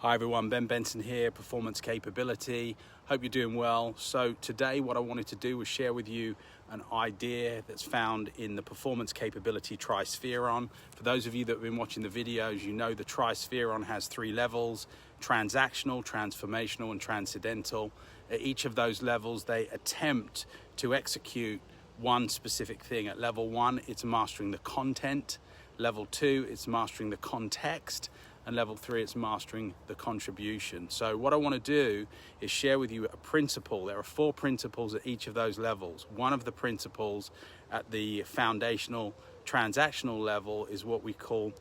Hi everyone, Ben Benson here, Performance Capability. Hope you're doing well. So today what I wanted to do was share with you an idea that's found in the Performance Capability Trispheron. For those of you that have been watching the videos, you know the Trispheron has 3 levels: transactional, transformational, and transcendental. At each of those levels, they attempt to execute one specific thing. At level 1, it's mastering the content. Level 2, it's mastering the context. And level 3, it's mastering the contribution. So what I want to do is share with you a principle. There are 4 principles at each of those levels. One of the principles at the foundational transactional level is what we call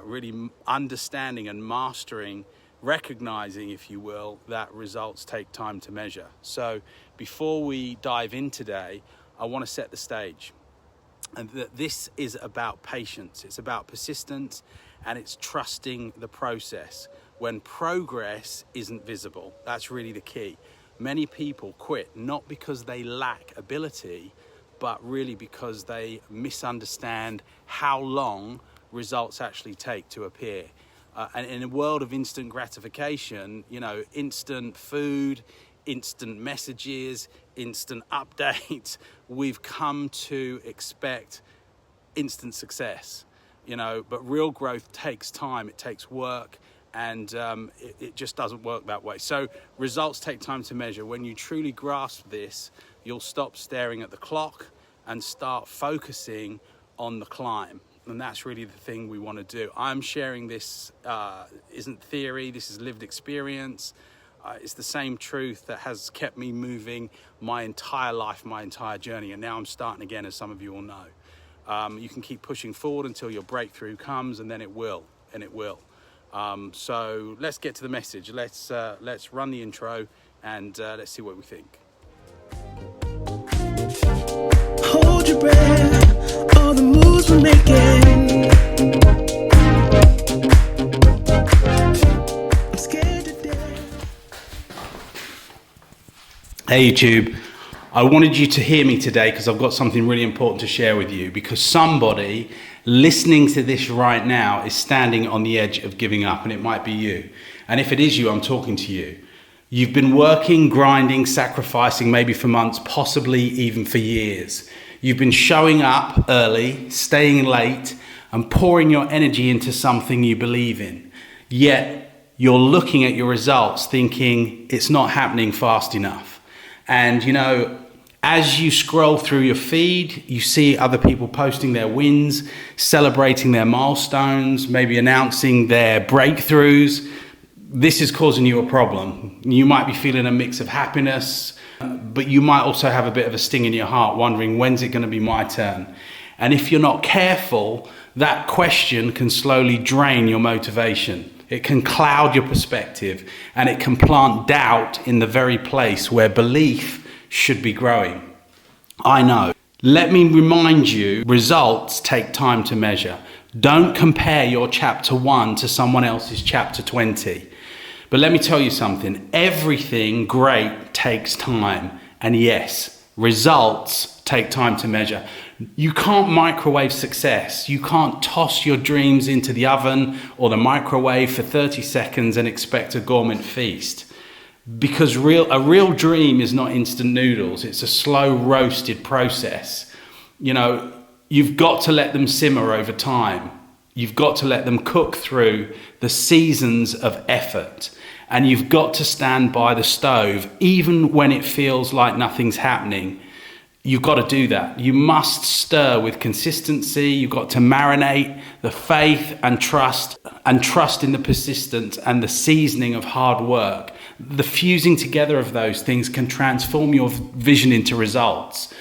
really understanding and mastering, recognizing, if you will, that results take time to measure. So before we dive in today, I want to set the stage. And that this is about patience, it's about persistence, and it's trusting the process when progress isn't visible. That's really the key. Many people quit not because they lack ability, but really because they misunderstand how long results actually take to appear. And in a world of instant gratification, instant food, instant messages, instant updates, we've come to expect instant success, but real growth takes time, it takes work, and it just doesn't work that way. So results take time to measure. When you truly grasp this, you'll stop staring at the clock and start focusing on the climb. And that's really the thing we want to do. I'm sharing this isn't theory, this is lived experience. It's the same truth that has kept me moving my entire life, my entire journey. And now I'm starting again, as some of you all know. You can keep pushing forward until your breakthrough comes, and then it will, and it will. So let's get to the message. Let's run the intro, and let's see what we think. Hold your breath, all the moves we're making. I'm scared to death. Hey YouTube, I wanted you to hear me today because I've got something really important to share with you, because somebody listening to this right now is standing on the edge of giving up, and it might be you. And if it is you, I'm talking to you. You've been working, grinding, sacrificing, maybe for months, possibly even for years. You've been showing up early, staying late, and pouring your energy into something you believe in. Yet you're looking at your results thinking it's not happening fast enough. And as you scroll through your feed, you see other people posting their wins, celebrating their milestones, maybe announcing their breakthroughs. This is causing you a problem. You might be feeling a mix of happiness, but you might also have a bit of a sting in your heart, wondering, when's it going to be my turn? And if you're not careful, that question can slowly drain your motivation. It can cloud your perspective, and it can plant doubt in the very place where belief should be growing. I know. Let me remind you, results take time to measure. Don't compare your chapter 1 to someone else's chapter 20. But let me tell you something, everything great takes time. And yes, results take time to measure. You can't microwave success. You can't toss your dreams into the oven or the microwave for 30 seconds and expect a gourmet feast. Because a real dream is not instant noodles. It's a slow roasted process. You've got to let them simmer over time. You've got to let them cook through the seasons of effort. And you've got to stand by the stove, even when it feels like nothing's happening. You've got to do that. You must stir with consistency. You've got to marinate the faith and trust in the persistence and the seasoning of hard work. The fusing together of those things can transform your vision into results.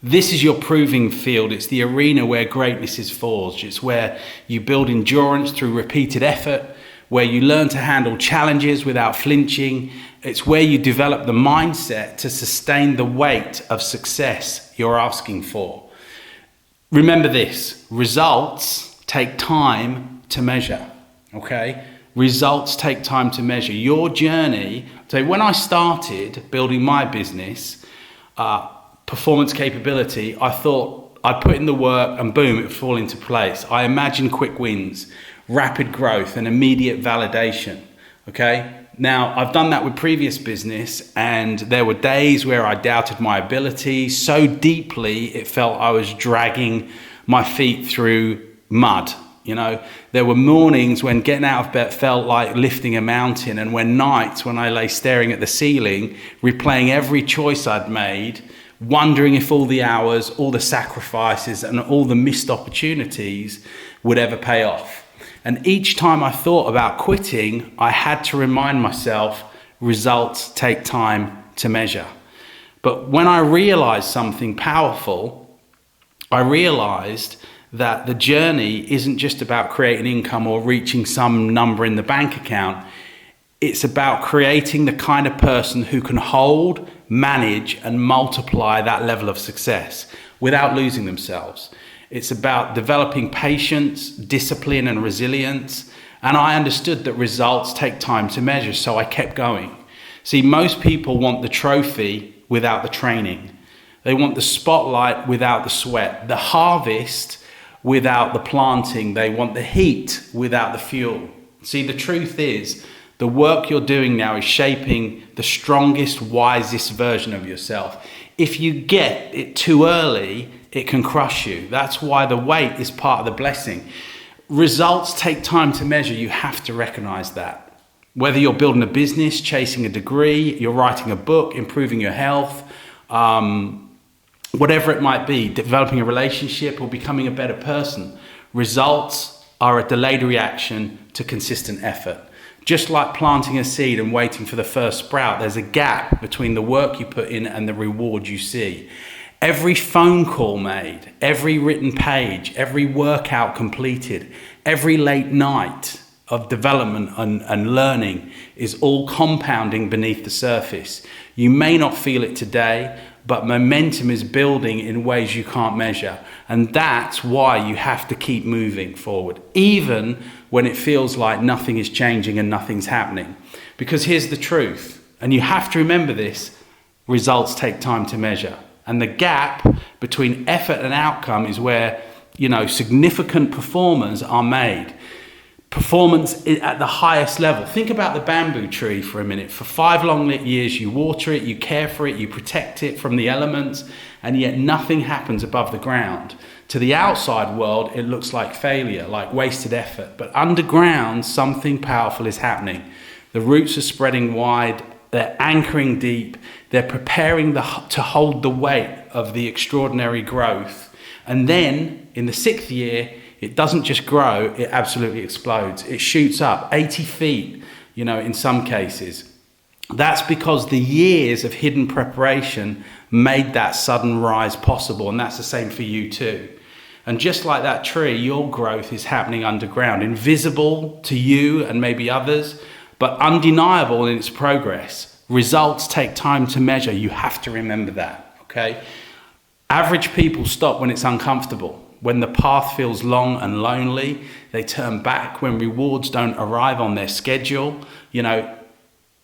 This is your proving field. It's the arena where greatness is forged. It's where you build endurance through repeated effort, where you learn to handle challenges without flinching. It's where you develop the mindset to sustain the weight of success you're asking for. Remember this, results take time to measure, okay? Results take time to measure. Your journey, so when I started building my business, Performance Capability, I thought I'd put in the work and boom, it would fall into place. I imagined quick wins, rapid growth and immediate validation. Okay. Now, I've done that with previous business, and there were days where I doubted my ability so deeply it felt I was dragging my feet through mud. You know, there were mornings when getting out of bed felt like lifting a mountain, and when nights when I lay staring at the ceiling, replaying every choice I'd made, wondering if all the hours, all the sacrifices, and all the missed opportunities would ever pay off. And each time I thought about quitting, I had to remind myself, results take time to measure. But when I realized something powerful, I realized that the journey isn't just about creating income or reaching some number in the bank account. It's about creating the kind of person who can hold, manage, and multiply that level of success without losing themselves. It's about developing patience, discipline, and resilience. And I understood that results take time to measure, so I kept going. See, most people want the trophy without the training. They want the spotlight without the sweat, the harvest without the planting. They want the heat without the fuel. See, the truth is, the work you're doing now is shaping the strongest, wisest version of yourself. If you get it too early, it can crush you. That's why the wait is part of the blessing. Results take time to measure. You have to recognize that. Whether you're building a business, chasing a degree, you're writing a book, improving your health, whatever it might be, developing a relationship or becoming a better person, results are a delayed reaction to consistent effort. Just like planting a seed and waiting for the first sprout, there's a gap between the work you put in and the reward you see. Every phone call made, every written page, every workout completed, every late night of development and learning is all compounding beneath the surface. You may not feel it today, but momentum is building in ways you can't measure. And that's why you have to keep moving forward, even when it feels like nothing is changing and nothing's happening. Because here's the truth, and you have to remember this, results take time to measure. And the gap between effort and outcome is where, significant performers are made. Performance at the highest level. Think about the bamboo tree for a minute. For 5 long years, you water it, you care for it, you protect it from the elements, and yet nothing happens above the ground. To the outside world, it looks like failure, like wasted effort. But underground, something powerful is happening. The roots are spreading wide, they're anchoring deep, they're preparing to hold the weight of the extraordinary growth. And then, in the 6th year, it doesn't just grow, it absolutely explodes. It shoots up 80 feet, in some cases. That's because the years of hidden preparation made that sudden rise possible, and that's the same for you too. And just like that tree, your growth is happening underground, invisible to you and maybe others, but undeniable in its progress. Results take time to measure. You have to remember that, okay? Average people stop when it's uncomfortable. When the path feels long and lonely, they turn back. When rewards don't arrive on their schedule,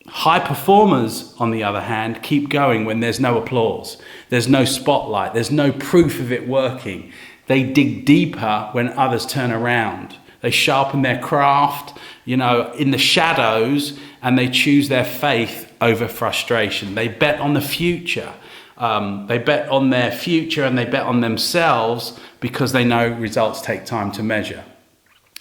high performers, on the other hand, keep going when there's no applause. There's no spotlight. There's no proof of it working. They dig deeper when others turn around. They sharpen their craft, in the shadows, and they choose their faith over frustration. They bet on the future. They bet on their future and they bet on themselves because they know results take time to measure.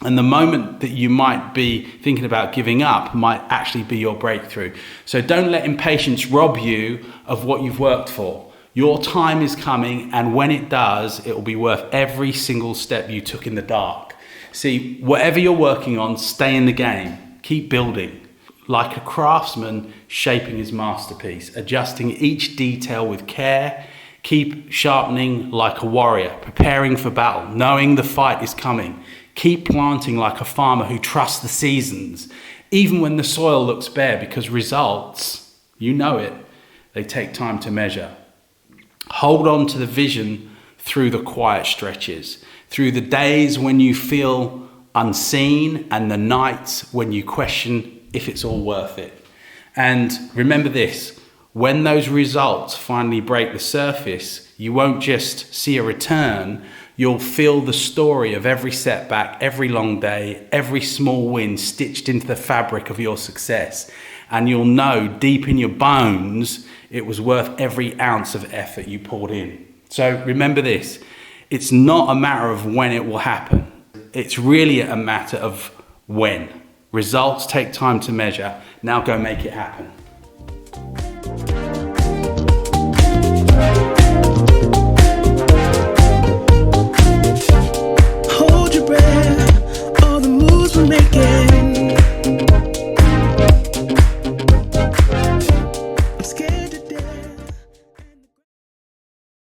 And the moment that you might be thinking about giving up might actually be your breakthrough. So don't let impatience rob you of what you've worked for. Your time is coming, and when it does, it will be worth every single step you took in the dark. See, whatever you're working on, stay in the game. Keep building. Like a craftsman shaping his masterpiece, adjusting each detail with care. Keep sharpening like a warrior, preparing for battle, knowing the fight is coming. Keep planting like a farmer who trusts the seasons, even when the soil looks bare, because results, they take time to measure. Hold on to the vision through the quiet stretches, through the days when you feel unseen and the nights when you question if it's all worth it. And remember this, when those results finally break the surface, you won't just see a return, you'll feel the story of every setback, every long day, every small win stitched into the fabric of your success. And you'll know deep in your bones it was worth every ounce of effort you poured in. So remember this, it's not a matter of when it will happen. It's really a matter of when. Results take time to measure. Now go make it happen.